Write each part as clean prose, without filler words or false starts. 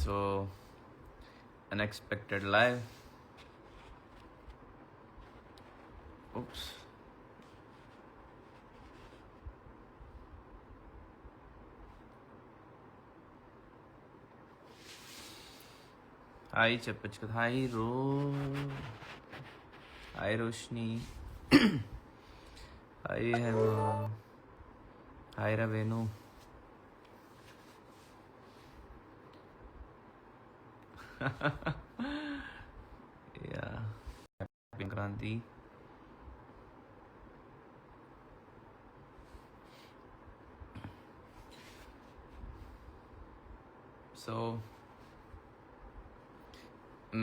So unexpected live. Oops. Hi చెప్పచ్చు కదా. Hi Roshni. Hi hi రా Venu. Yeah Sankranti. So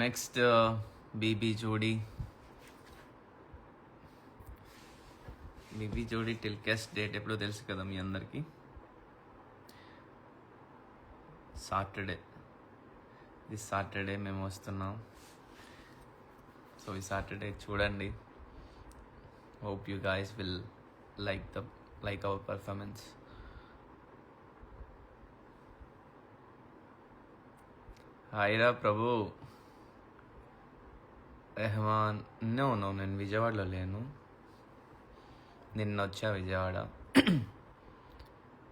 next BB Jodi telecast date ఎప్పుడో తెలుసు కదా మీ అందరికీ. సాటర్డే మేము వస్తున్నాం. సో ఈ సాటర్డే చూడండి. Hope you guys will like our performance. హాయిరా ప్రభు రెహమాన్. నో నేను విజయవాడలో లేను. నిన్న వచ్చా విజయవాడ.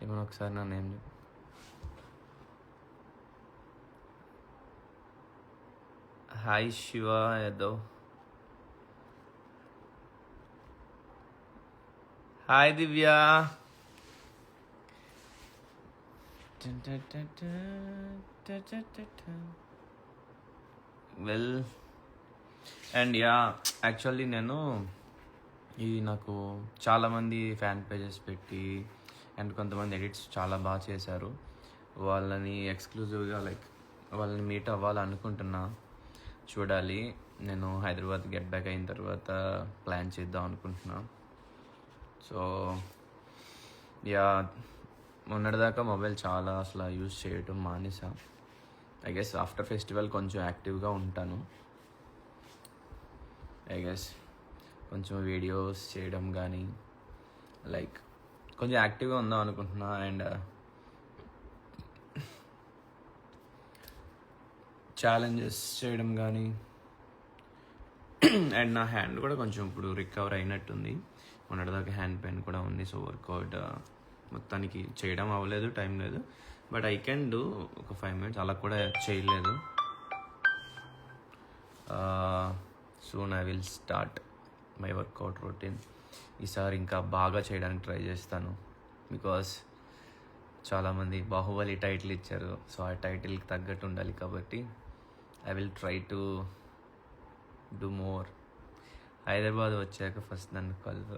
ఏమన్నా ఒకసారి నా నేమ్ చెప్పు. Hi Shiva Yadav. Hi Divya. Well and actually నేను నాకు చాలామంది ఫ్యాన్ పేజెస్ పెట్టి అండ్ కొంతమంది ఎడిట్స్ చాలా బాగా చేశారు. వాళ్ళని ఎక్స్క్లూజివ్గా వాళ్ళని మీట్ అవ్వాలనుకుంటున్నా. చూడాలి. నేను హైదరాబాద్ గెట్ బ్యాక్ అయిన తర్వాత ప్లాన్ చేద్దాం అనుకుంటున్నా. సో మొన్నటిదాకా మొబైల్ చాలా అసలు యూజ్ చేయటం మానేసా. ఐ గెస్ ఆఫ్టర్ ఫెస్టివల్ కొంచెం యాక్టివ్గా ఉంటాను. ఐ గెస్ కొంచెం వీడియోస్ చేయడం కానీ కొంచెం యాక్టివ్గా ఉందాం అనుకుంటున్నా. అండ్ ఛాలెంజెస్ చేయడం కానీ. అండ్ నా హ్యాండ్ కూడా కొంచెం ఇప్పుడు రికవర్ అయినట్టుంది. మొన్నటిదాకా హ్యాండ్ పెయిన్ కూడా ఉంది. సో వర్కౌట్ మొత్తానికి చేయడం అవ్వలేదు, టైం లేదు. బట్ ఐ కెన్ డూ ఒక 5 minutes. అలా కూడా చేయలేదు. Soon I will start my workout routine. ఈసారి ఇంకా బాగా చేయడానికి ట్రై చేస్తాను. బికాస్ చాలామంది బాహుబలి టైటిల్ ఇచ్చారు. సో ఆ టైటిల్కి తగ్గట్టు ఉండాలి కాబట్టి I will try to do more. Hyderabad వచ్చాక ఫస్ట్ నన్ను కలువు.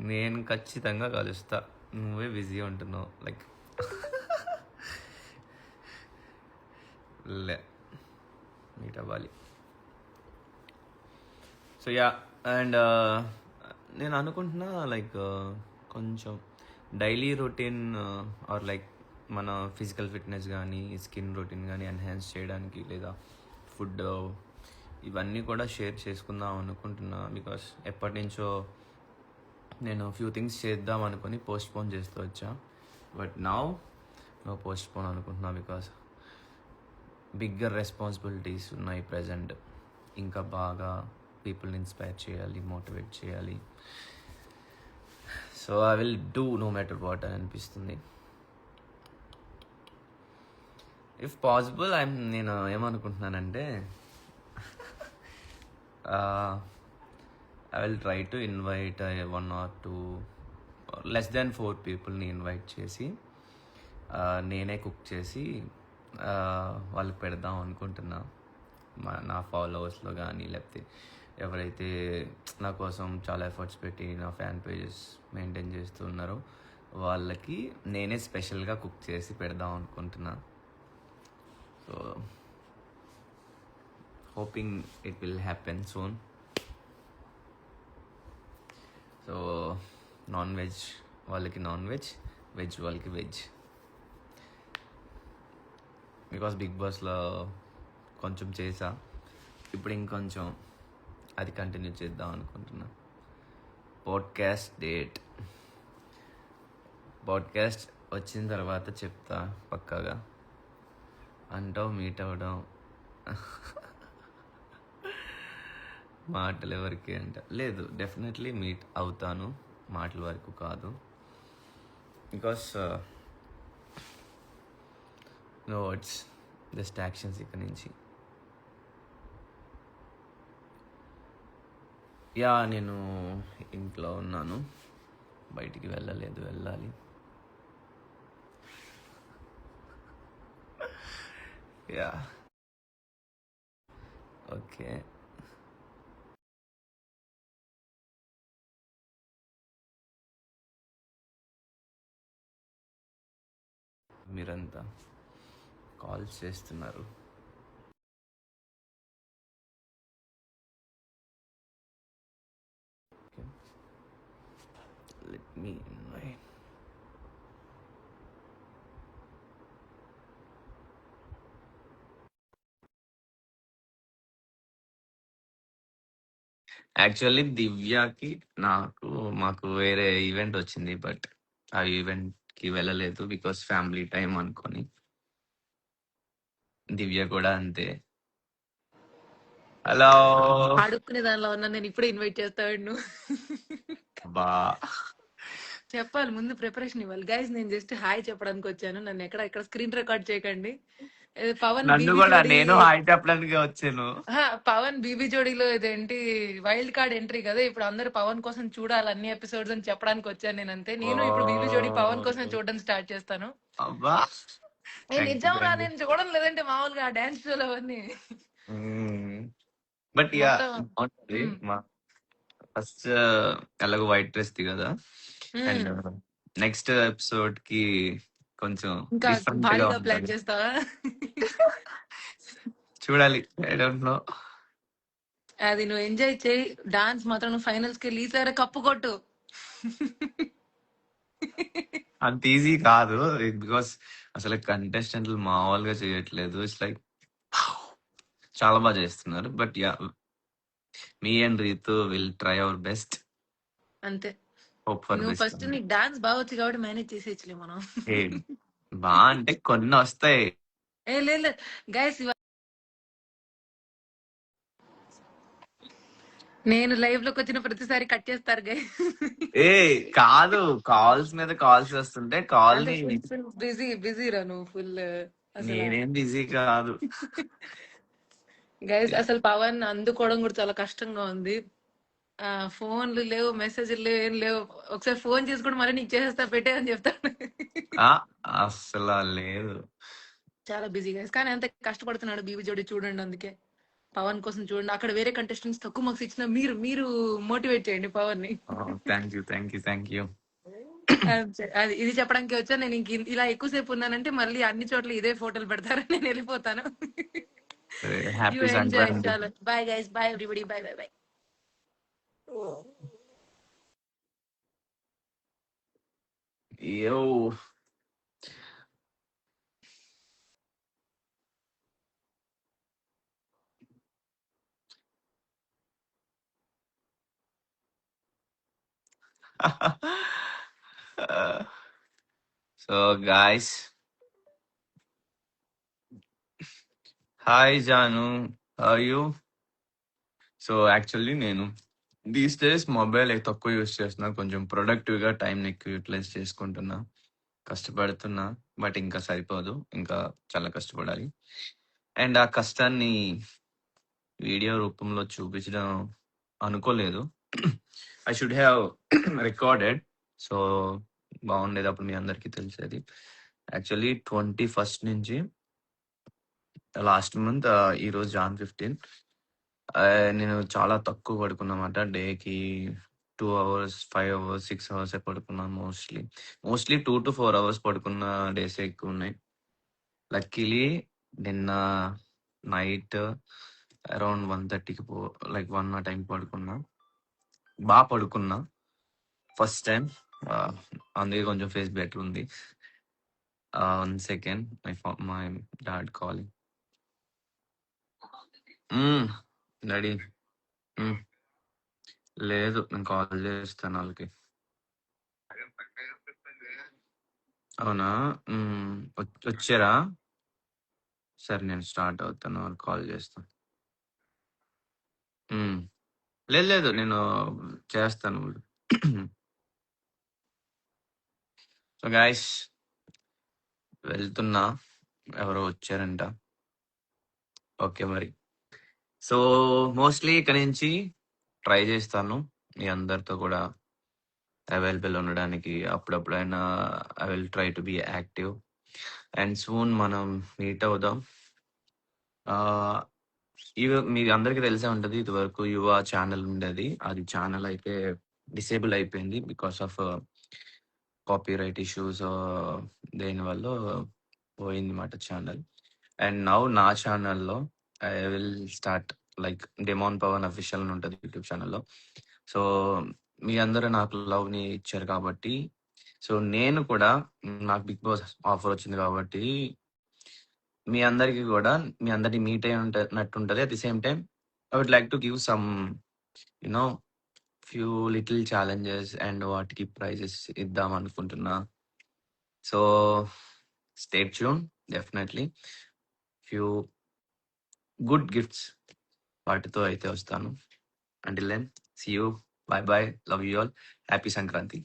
నేను ఖచ్చితంగా కలుస్తా. నువ్వే బిజీ ఉంటున్నావు. మీట్ అవ్వాలి. సో అండ్ నేను అనుకుంటున్నా కొంచెం డైలీ రొటీన్ ఆర్ మన ఫిజికల్ ఫిట్నెస్ కానీ స్కిన్ రొటీన్ కానీ ఎన్హాన్స్ చేయడానికి లేదా ఫుడ్ ఇవన్నీ కూడా షేర్ చేసుకుందాం అనుకుంటున్నా. బికాస్ ఎప్పటి నుంచో నేను ఫ్యూ థింగ్స్ చేద్దాం అనుకుని పోస్ట్పోన్ చేస్తూ వచ్చా. బట్ నౌ నో పోస్ట్పోన్ అనుకుంటున్నా. బికాస్ బిగ్గర్ రెస్పాన్సిబిలిటీస్ ఉన్నాయి ప్రజెంట్. ఇంకా బాగా పీపుల్ని ఇన్స్పైర్ చేయాలి, మోటివేట్ చేయాలి. So I will do no matter what అని అనిపిస్తుంది. ఇఫ్ పాసిబుల్ నేను ఏమనుకుంటున్నానంటే I will try to invite 1 or 2 less than 4 పీపుల్ని ఇన్వైట్ చేసి నేనే కుక్ చేసి వాళ్ళకి పెడదాం అనుకుంటున్నా. నా ఫాలోవర్స్లో కానీ లేకపోతే ఎవరైతే నా కోసం చాలా ఎఫర్ట్స్ పెట్టి నా ఫ్యాన్ పేజెస్ మెయింటైన్ చేస్తున్నారో వాళ్ళకి నేనే స్పెషల్గా కుక్ చేసి పెడదాం అనుకుంటున్నా. So hoping it will happen soon. So non veg వాళ్ళకి నాన్ వెజ్, వెజ్ వాళ్ళకి వెజ్. బికాస్ బిగ్ బాస్లో కొంచెం చేసా, ఇప్పుడు ఇంకొంచెం అది కంటిన్యూ చేద్దాం అనుకుంటున్నా. పాడ్కాస్ట్ వచ్చిన తర్వాత చెప్తా పక్కాగా. అంటావు మీట్ అవ్వడం మాటలు ఎవరికి అంట లేదు, డెఫినెట్లీ మీట్ అవుతాను, మాటల వరకు కాదు. Because no words, just actions ఇక్కడ నుంచి. యా నేను ఇంట్లో ఉన్నాను, బయటికి వెళ్ళలేదు, వెళ్ళాలి. Yeah okay. మీరంతా కాల్స్ చేస్తున్నారు. Let me invite. యాక్చువల్లీ దివ్యకి మాకు వేరే ఈవెంట్ వచ్చింది, బట్ ఆ ఈవెంట్ కి వెళ్ళలేదు బికాస్ ఫ్యామిలీ టైం అనుకొని. దివ్య కూడా అంతే. హలో అడుక్కునే దానిలో ఉన్నా, నేను ఇప్పుడే ఇన్వైట్ చేస్తాను. బా, చెప్పాలి ముందు, ప్రిపరేషన్ ఇవ్వాలి. గైస్ నేను జస్ట్ హాయ్ చెప్పడానికి వచ్చాను, నన్ను ఎక్కడ స్క్రీన్ రికార్డ్ చేయకండి. పవన్ నన్ను బీబీ కూడా, జోడి, నేను హాయ్ చెప్పడానికి వచ్చాను. పవన్ బీబీ జోడీలో ఇదేంటి వైల్డ్ కార్డ్ ఎంట్రీ కదా, ఇప్పుడు అందరు పవన్ కోసం చూడాలి అన్ని ఎపిసోడ్స్ అని చెప్పడానికి వచ్చాను నేను. అంతే, ఓ, నేను ఇప్పుడు బీబీ జోడీ పవన్ కోసం చూడడం స్టార్ట్ చేస్తాను. అబ్బా, థ్యాంక్ యూ నిజం రా, థ్యాంక్ యూ. నేను చూడడం లేదంటే మామూలుగా డాన్స్ షోలు అవన్నీ బట్ యా మొత్తం. బాగుంటది. ఉమ్, మా ఫస్ట్ ఎలాగో వైట్ డ్రెస్ ది కదా, అండ్ ఉమ్. నెక్స్ట్ ఎపిసోడ్ కి కొంచెం ఇంకా డిఫరెంట్ గా భారీగా ప్లాన్ ఉంటది, చేస్తావా? చూడాలి. I don't know. అది నువ్వు ఎంజాయ్ చేయి, డాన్స్ మాత్రం నువ్వు ఫైనల్స్ కి వెళ్ళి సరే కప్పు కొట్టు. అంత ఈజీ కాదు, బికాస్ అసలు కంటెస్టెంట్లు మామూలుగా చేయట్లేదు. ఇట్స్ లైక్ చాలా బాగా చేస్తున్నారు. But yeah, me and Ritu will try our best. అంతే, హోప్ ఫర్ నువ్వు బెస్ట్. ఫస్ట్ నీకు డాన్స్ బాగా వచ్చు కాబట్టి మేనేజ్ చేసేయచ్చులే మనం. ఏ బా అంటే కొన్ని వస్తాయి. ఏ లేదు గైస్, నేను లైవ్ లోకి వచ్చిన ప్రతిసారి కట్ చేస్తారు గైస్. ఏ కాదు, కాల్స్ మీద కాల్స్ వస్తుంటే కాల్ అంటే ని, ఫుల్ ఫుల్ బిజీ రా నువ్వు ఫుల్ అసలు. నేనేం బిజీ కాదు. గైస్ అసలు పవన్ అందుకోవడం కూడా చాలా కష్టంగా ఉంది. ఫోన్లు లేవు, మెసేజ్లు లేవు, ఏం లేవు. ఒకసారి ఫోన్ చేసి కూడా మళ్ళీ నీకు చేసేస్తా పెట్టే అని చెప్తాను. ఆ, అసలు లేదు. చాలా బిజీ గైస్, కానీ అంత కష్టపడుతున్నాడు బీబీ జోడి, చూడండి. అందుకే పవన్ కోసం చూడండి. అక్కడ వేరే కంటెస్టెంట్స్ తక్కువ మార్క్స్ ఇచ్చిన మీరు మీరు మోటివేట్ చేయండి పవన్ ని. Thank you thank you thank you. అది ఇది చెప్పడానికి వచ్చా. నేను ఇంక ఇలా ఎక్కువసేపు ఉన్నానంటే మళ్ళీ అన్ని చోట్ల ఇదే ఫోటోలు పెడతారని నేను వెళ్ళిపోతాను. You happy enjoy. సంక్రాంతి. చాలా bye guys, bye everybody, bye bye bye. Yo so guys, hi Jaanu, how you? So actually నేను దీస్ డేస్ మొబైల్ తక్కువ యూస్ చేస్తున్నా, కొంచెం ప్రొడక్టివ్ గా టైం ఎక్కువ యూటిలైజ్ చేసుకుంటున్నా, కష్టపడుతున్నా. బట్ ఇంకా సరిపోదు, ఇంకా చాలా కష్టపడాలి. అండ్ ఆ కష్టాన్ని వీడియో రూపంలో చూపించడం అనుకోలేదు. I should have recorded, so బాగుండేది, అప్పుడు మీ అందరికీ తెలిసేది. యాక్చువల్లీ 21st నుంచి లాస్ట్ మంత్, ఈరోజు జాన్ 15, నేను చాలా తక్కువ పడుకున్నమాట. డేకి 2 hours, 5 hours, 6 hours పడుకున్నాను. మోస్ట్లీ 2 to 4 hours పడుకున్న డేస్ ఎక్కువ ఉన్నాయి. లక్కీలీ నిన్న నైట్ అరౌండ్ 1:30కి లైక్ 1 ఆ టైం పడుకున్నా, బాగా పడుకున్నా ఫస్ట్ టైం. అందుకే కొంచెం ఫేస్ బెటర్ ఉంది. 1 second, my dad calling. Daddy, లేదు నేను కాల్ చేస్తాను వాళ్ళకి. అవునా, వచ్చారా? సరే నేను స్టార్ట్ అవుతాను. కాల్ చేస్తాను. హ్మ్. లేదు లేదు. నేను చేస్తాను. సో గైస్ వెళ్తున్నా. ఎవరో వచ్చారంట. ఓకే మరి. సో మోస్ట్‌లీ ఇక నుంచి ట్రై చేస్తాను. మీ అందరితో కూడా అవైలబుల్ ఉండడానికి. అప్పుడప్పుడైనా I will try to be active. And soon మనం మీట్ అవుదాం. ఆహ్, మీ అందరికి తెలిసే ఉంటది. ఇదివరకు యువ ఛానెల్ ఉండేది. అది ఛానెల్ అయితే డిసేబుల్ అయిపోయింది. బికాస్ ఆఫ్ కాపీరైట్ ఇష్యూస్ దేనివల్లో పోయిందన్నమాట ఛానెల్. అండ్ నౌ నా ఛానెల్‌లో I will start like 'demon Pawan official' అని ఉంటది యూట్యూబ్ ఛానెల్‌లో. సో, మీ అందరూ నాకు లవ్‌ని ఇచ్చారు కాబట్టి, సో నేను కూడా నాకు 'బిగ్ బాస్' ఆఫర్ వచ్చింది కాబట్టి, మీ అందరికి గూడా మీ అందరిని మీట్ అయ్యి నట్టుంటది. At the same time I would like to give some you know few little challenges and వాటికి ప్రైజెస్ ఇద్దామనుకుంటున్నా. So, stay tune definitely. Few good gifts వాటితో అయితే వస్తాను. Until then see you. Bye bye. Love you all. Happy Sankranti.